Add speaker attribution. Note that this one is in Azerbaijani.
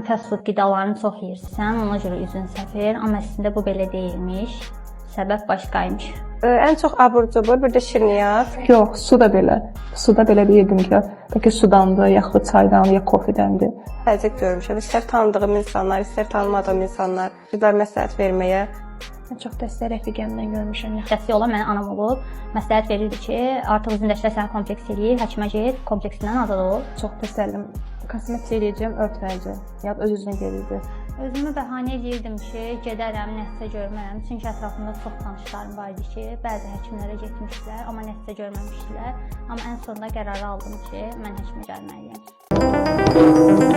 Speaker 1: fast food qidalarını çox yeyirsən, ona görə üzün səfir, amma əslində bu belə deyilmiş. Səbəb başqaymış.
Speaker 2: Ən çox abur-cubur, bir də şirniyyat.
Speaker 3: Yox, su da belə. Su da belə deyirdim ki, bəlkə sudandır, yaxud çaydan, ya kofedəndir.
Speaker 2: Təzyiq görmüşəm. İstər tanıdığım insanlar, istər tanımadığım insanlar bizlər məsləhət verməyə.
Speaker 3: Mən çox dəstək rəfiqəmdən görmüşəm.
Speaker 1: Şəxsi olaraq mənə anam olub, məsləhət verirdi ki, artıq üzündəkilə səni kompleks eləyir, həkimə get, kompleksindən azad ol.
Speaker 3: Çox təsəllim. Kosmetik eləyəcəm, örtməyəcəm. Ya öz üzünə gəlirdi.
Speaker 1: Özümü bəhanə edirdim ki, gedərəm, nəticə görmərəm. Çünki ətrafımda çox tanışlarım var idi ki, bəzi həkimlərə getmişdilər, amma nəticə görməmişdilər. Amma ən sonunda qərarı aldım ki, mən həkimə gəlməliyəm.